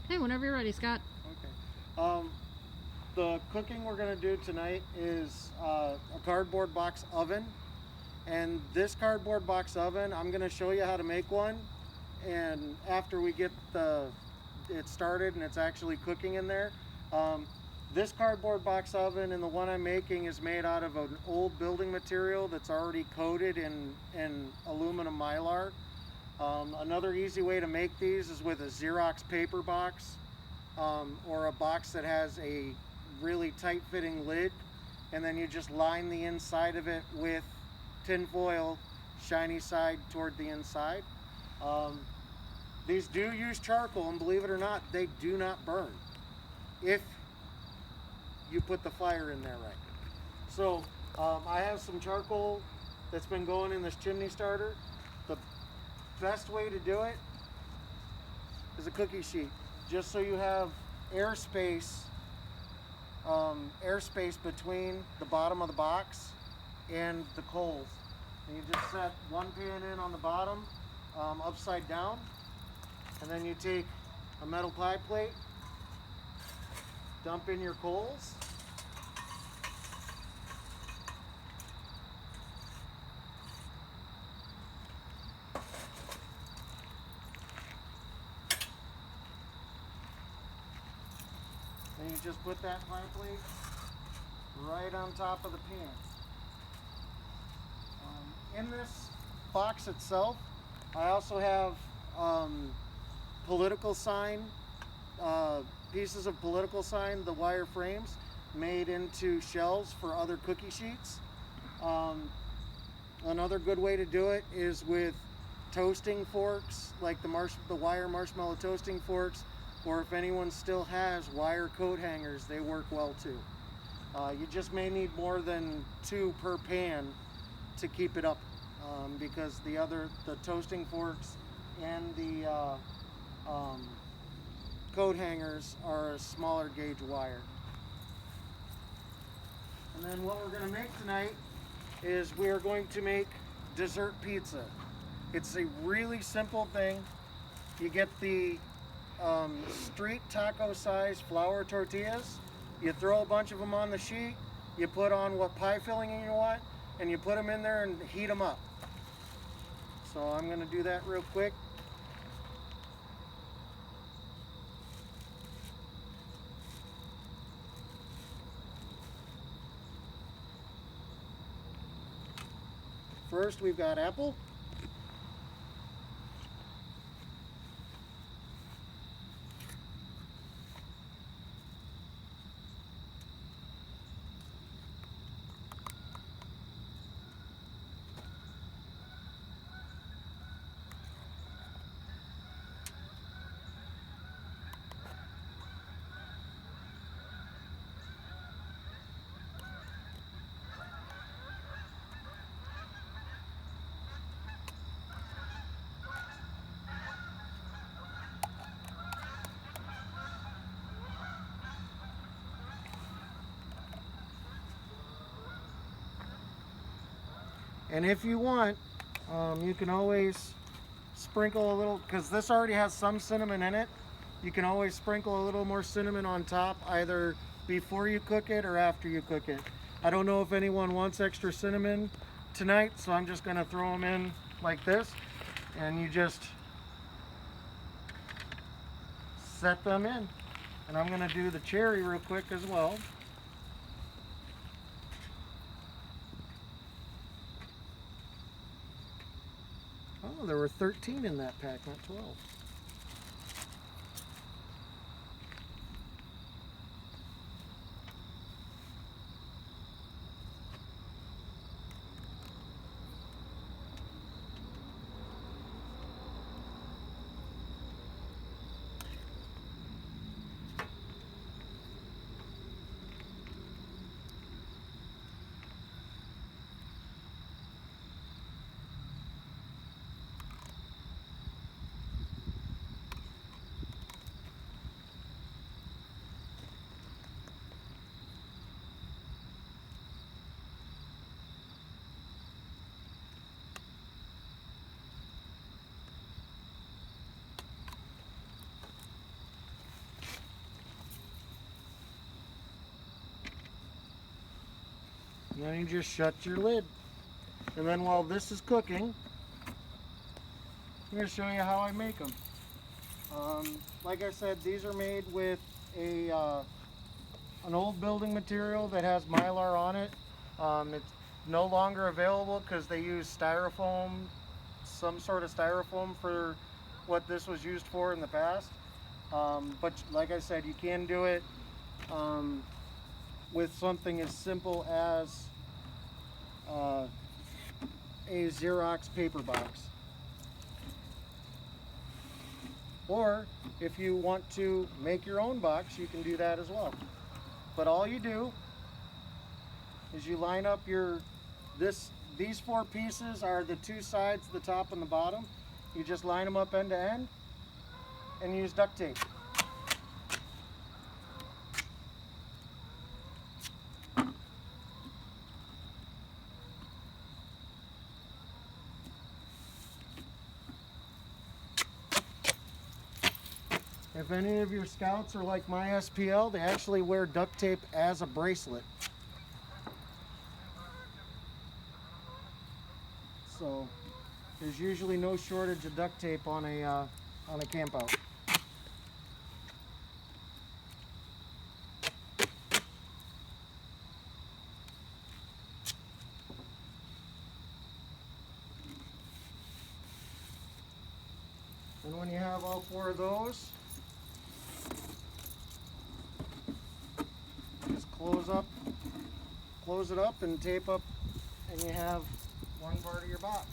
Hey, whenever you're ready, Scott. Okay. The cooking we're going to do tonight is a cardboard box oven. And this cardboard box oven, I'm going to show you how to make one. And after we get it started and it's actually cooking in there, um, this cardboard box oven and the one I'm making is made out of an old building material that's already coated in aluminum mylar. Another easy way to make these is with a Xerox paper box, or a box that has a really tight fitting lid, and then you just line the inside of it with tin foil, shiny side toward the inside. Um, these do use charcoal, and believe it or not, they do not burn if you put the fire in there right. So I have some charcoal that's been going in this chimney starter. The best way to do it is a cookie sheet, just so you have airspace airspace between the bottom of the box and the coals. And you just set one pan in on the bottom, upside down, and then you take a metal pie plate, dump in your coals, and you just put that pie plate right on top of the pan. In this box itself, I also have political sign, pieces of political sign, the wire frames, made into shells for other cookie sheets. Um, Another good way to do it is with toasting forks, like the wire marshmallow toasting forks, or if anyone still has wire coat hangers, they work well too. You just may need more than two per pan to keep it up, because the toasting forks and the um, coat hangers are a smaller gauge wire. And then what we're going to make tonight is we are going to make dessert pizza. It's a really simple thing. You get the street taco size flour tortillas. You throw a bunch of them on the sheet. You put on what pie filling you want, and you put them in there and heat them up. So I'm going to do that real quick. First, we've got apple. And if you want, you can always sprinkle a little, because this already has some cinnamon in it. You can always sprinkle a little more cinnamon on top, either before you cook it or after you cook it. I don't know if anyone wants extra cinnamon tonight, so I'm just going to throw them in like this, and you just set them in. And I'm going to do the cherry real quick as well. Oh, there were 13 in that pack, not 12. And then you just shut your lid. And then while this is cooking, I'm going to show you how I make them. Like I said, these are made with an old building material that has Mylar on it. It's no longer available because they use styrofoam, some sort of styrofoam for what this was used for in the past. But like I said, you can do it with something as simple as a Xerox paper box. Or if you want to make your own box, you can do that as well. But all you do is you line up these four pieces are the two sides, the top and the bottom. You just line them up end to end and use duct tape. If any of your scouts are like my SPL, they actually wear duct tape as a bracelet. So there's usually no shortage of duct tape on a camp out. And when you have all four of those, just close it up and tape up, and you have one part of your box.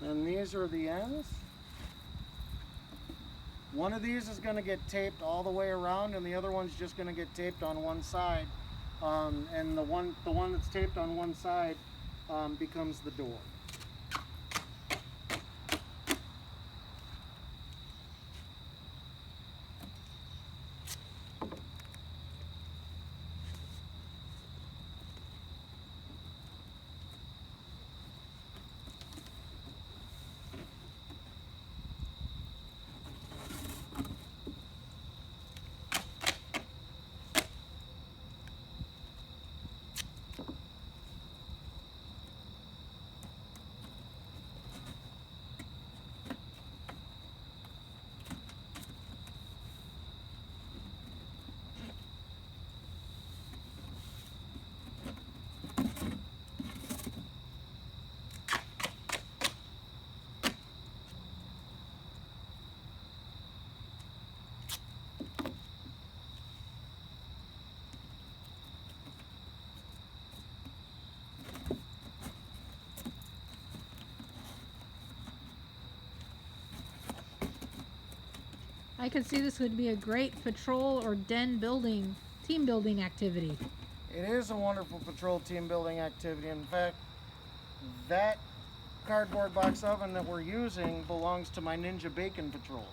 And these are the ends. One of these is going to get taped all the way around, and the other one's just going to get taped on one side. And the one that's taped on one side becomes the door. I could see this would be a great patrol or den building, team building activity. It is a wonderful patrol team building activity. In fact, that cardboard box oven that we're using belongs to my Ninja Bacon Patrol.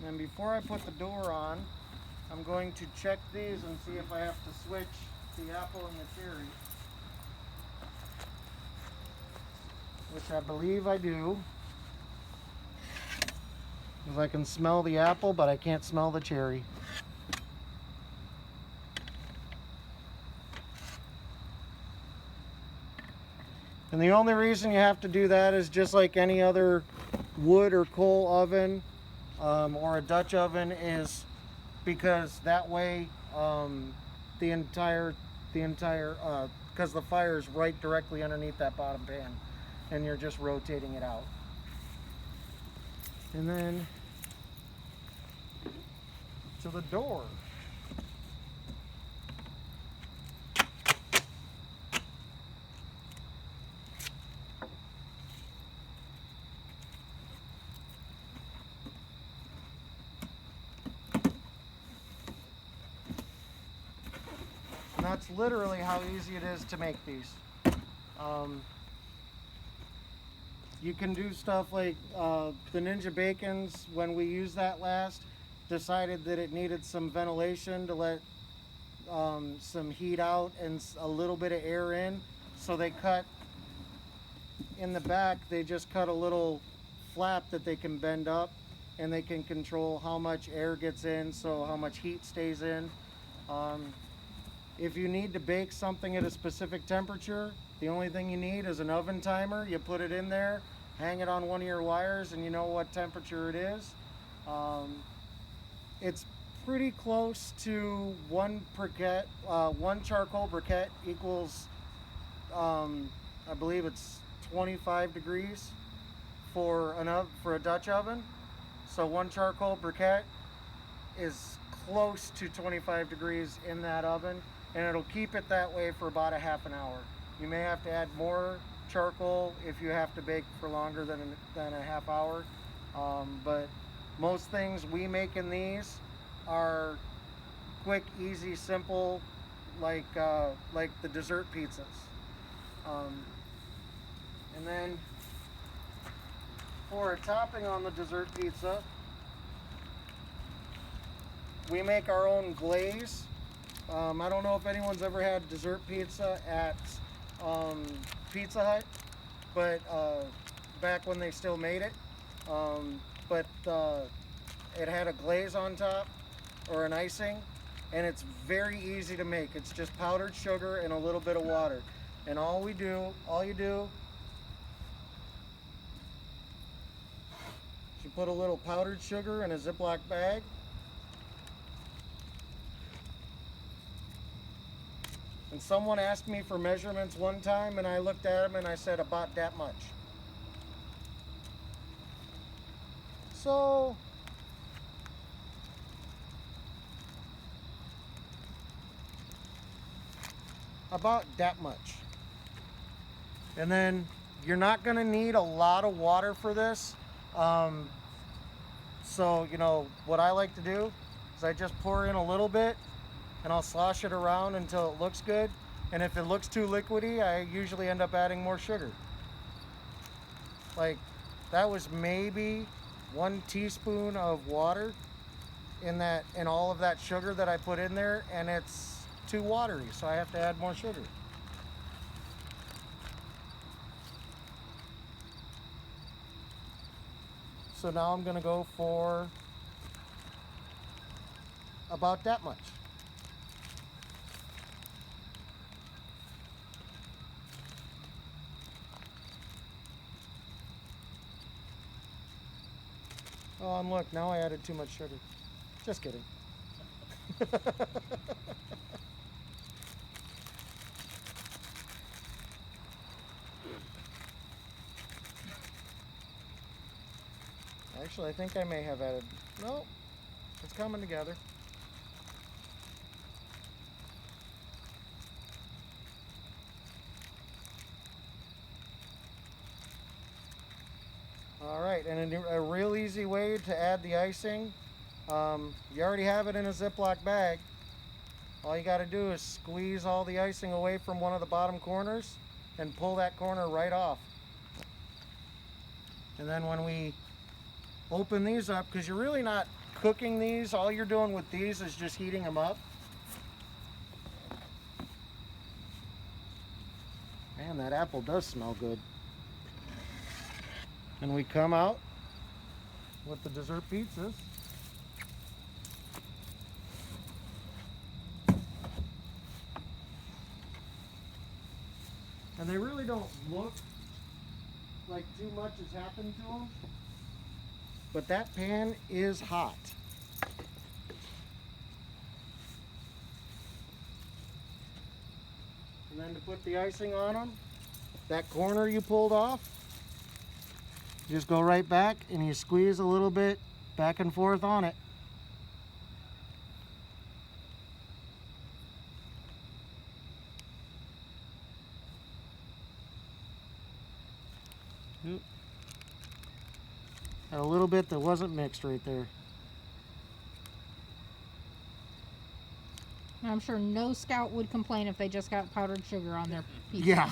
And before I put the door on, I'm going to check these and see if I have to switch the apple and the cherry, which I believe I do, because I can smell the apple, but I can't smell the cherry. And the only reason you have to do that is just like any other wood or coal oven or a Dutch oven, is because that way the entire because the fire is right directly underneath that bottom pan and you're just rotating it out. And then to the door. And that's literally how easy it is to make these. You can do stuff like the Ninja Bacons, when we used that last, decided that it needed some ventilation to let some heat out and a little bit of air in. So they cut in the back, they just cut a little flap that they can bend up, and they can control how much air gets in, so how much heat stays in. If you need to bake something at a specific temperature, the only thing you need is an oven timer. You put it in there, hang it on one of your wires, and you know what temperature it is. It's pretty close to one charcoal briquette equals, I believe it's 25 degrees for a Dutch oven. So one charcoal briquette is close to 25 degrees in that oven, and it'll keep it that way for about a half an hour. You may have to add more charcoal if you have to bake for longer than a half hour, but most things we make in these are quick, easy, simple, like the dessert pizzas. And then for a topping on the dessert pizza, we make our own glaze. I don't know if anyone's ever had dessert pizza at Pizza Hut, but back when they still made it. But it had a glaze on top, or an icing, and it's very easy to make. It's just powdered sugar and a little bit of water. And all you do, you put a little powdered sugar in a Ziploc bag. And someone asked me for measurements one time, and I looked at them and I said about that much. So about that much. And then you're not going to need a lot of water for this. So, you know, what I like to do is I just pour in a little bit, and I'll slosh it around until it looks good. And if it looks too liquidy, I usually end up adding more sugar. Like, that was maybe 1 teaspoon of water in all of that sugar that I put in there, and it's too watery, so I have to add more sugar. So now I'm gonna go for about that much. Oh, and look, now I added too much sugar. Just kidding. Actually, I think I may have added, no, it's coming together. All right, and a real easy way to add the icing, you already have it in a Ziploc bag. All you got to do is squeeze all the icing away from one of the bottom corners and pull that corner right off. And then when we open these up, because you're really not cooking these, all you're doing with these is just heating them up. Man, that apple does smell good. And we come out with the dessert pizzas. And they really don't look like too much has happened to them. But that pan is hot. And then to put the icing on them, that corner you pulled off, just go right back and you squeeze a little bit back and forth on it. Yep. Had a little bit that wasn't mixed right there. I'm sure no scout would complain if they just got powdered sugar on their pizza. Yeah.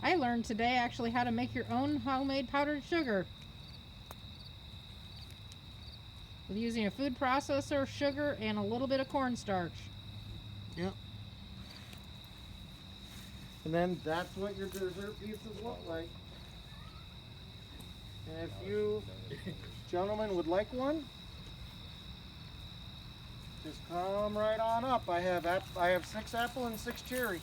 I learned today actually how to make your own homemade powdered sugar. With using a food processor, sugar, and a little bit of cornstarch. Yep. And then that's what your dessert pizzas look like. And if you gentlemen would like one, just come right on up. I have 6 apple and 6 cherry.